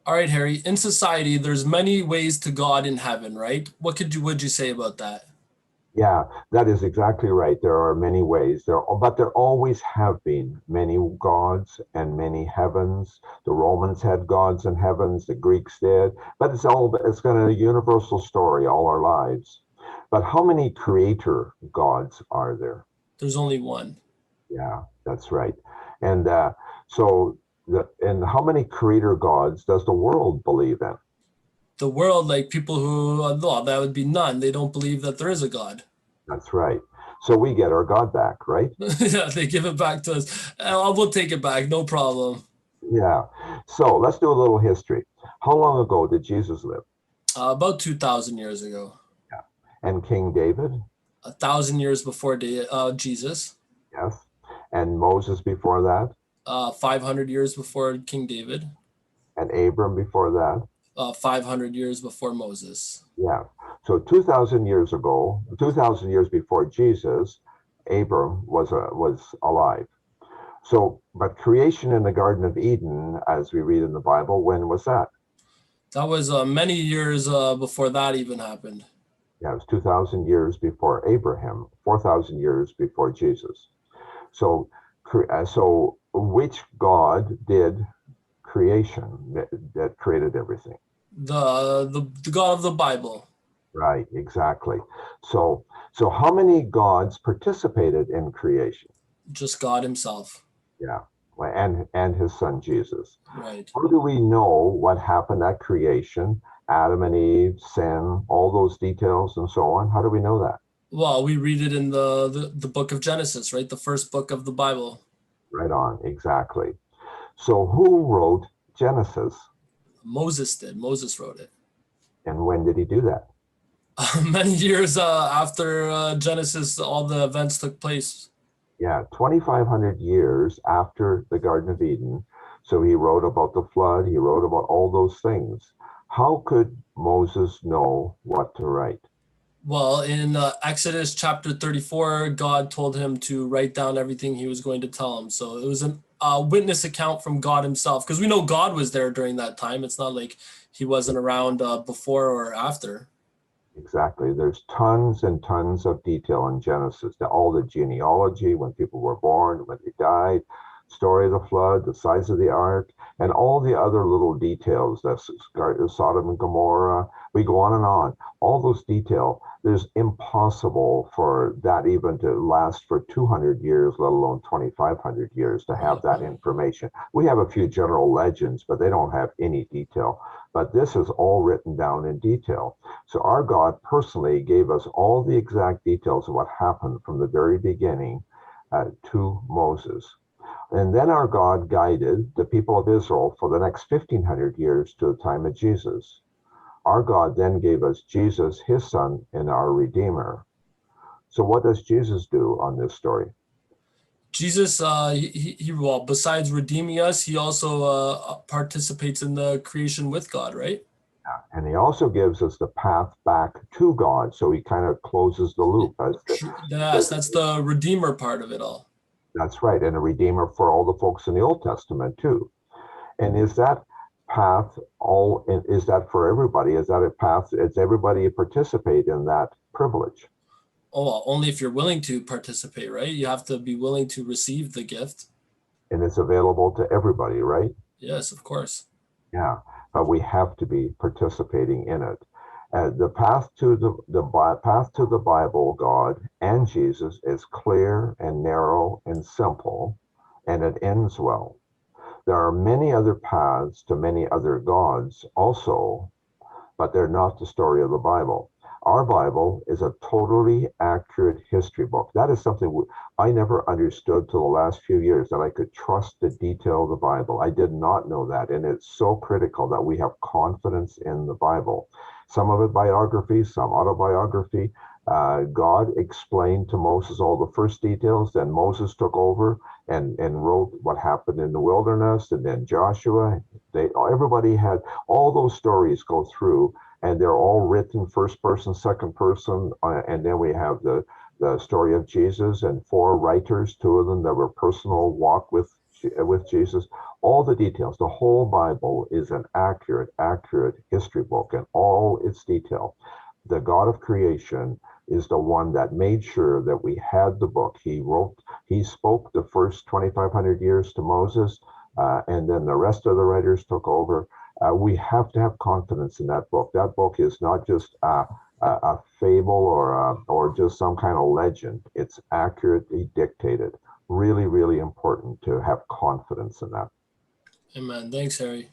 All right, Harry. In society, there's many ways to God in heaven, right? Would you say about that? Yeah, that is exactly right. There are many ways. But there always have been many gods and many heavens. The Romans had gods and heavens. The Greeks did. But it's got a universal story all our lives. But how many creator gods are there? There's only one. Yeah, that's right. And so, and how many creator gods does the world believe in? The world, like people who, well, that would be none. They don't believe that there is a God. That's right. So we get our God back, right? Yeah, they give it back to us. We'll take it back, no problem. Yeah. So let's do a little history. How long ago did Jesus live? About 2,000 years ago, Yeah. And King David? 1,000 years before Jesus, Yes. And Moses before that? 500 years before King David, And Abram before that? 500 years before Moses. Yeah. So 2,000 years ago, 2,000 years before Jesus, Abram was alive. So, but creation in the Garden of Eden, as we read in the Bible, when was that? That was many years before that even happened. Yeah, it was 2,000 years before Abraham, 4,000 years before Jesus. So, so which God did creation that created everything? The God of the Bible, Right, exactly. So how many gods participated in creation? just God Himself. Yeah, and his son Jesus. Right. How do we know what happened at creation? Adam and Eve, sin, all those details and so on. How do we know that? Well, we read it in the book of Genesis, right? The first book of the Bible. Right on, exactly. So who wrote Genesis Moses did. Moses wrote it. and when did he do that? Many years after Genesis, all the events took place. Yeah, 2,500 years after the Garden of Eden. So he wrote about the flood, he wrote about all those things. How could Moses know what to write? Well, in Exodus chapter 34, God told him to write down everything he was going to tell him. So it was a witness account from God himself, because we know God was there during that time. It's not like he wasn't around before or after. Exactly. There's tons and tons of detail in Genesis, all the genealogy, when people were born, when they died, story of the flood, the size of the ark, and all the other little details. That's Sodom and Gomorrah. We go on and on. All those detail. There's impossible for that even to last for 200 years, let alone 2,500 years to have Yeah. that information. We have a few general legends, but they don't have any detail. But this is all written down in detail. So our God personally gave us all the exact details of what happened from the very beginning to Moses. And then our God guided the people of Israel for the next 1,500 years to the time of Jesus. Our God then gave us Jesus, his son, and our Redeemer. So what does Jesus do on this story? Jesus, well, besides redeeming us, he also participates in the creation with God, right? And he also gives us the path back to God. So he kind of closes the loop as Yes, that's the redeemer part of it all. that's right, and a redeemer for all the folks in the Old Testament too. And is that path all? Is that for everybody? Is that a path? Is everybody participate in that privilege? Oh, well, only if you're willing to participate, right? You have to be willing to receive the gift. And it's available to everybody, right? Yes, of course. Yeah, but we have to be participating in it. The path to the path to the Bible, God and Jesus, is clear and narrow and simple, and it ends well. There are many other paths to many other gods also, but they're not the story of the Bible. Our Bible is a totally accurate history book. That is something I never understood till the last few years, that I could trust the detail of the Bible. I did not know that. And it's so critical that we have confidence in the Bible. Some of it biography, some autobiography. God explained to Moses all the first details, then Moses took over and wrote what happened in the wilderness, and then Joshua. Everybody had all those stories go through, and they're all written first person, second person, and then we have the story of Jesus and four writers, two of them that were personal walk with with Jesus. All the details, the whole Bible is an accurate history book in all its detail. The God of creation is the one that made sure that we had the book. He spoke the first 2,500 years to Moses, and then the rest of the writers took over. We have to have confidence in that book. That book is not just a fable or just some kind of legend. It's accurately dictated. Really, really important to have confidence in that. Amen. Thanks, Harry.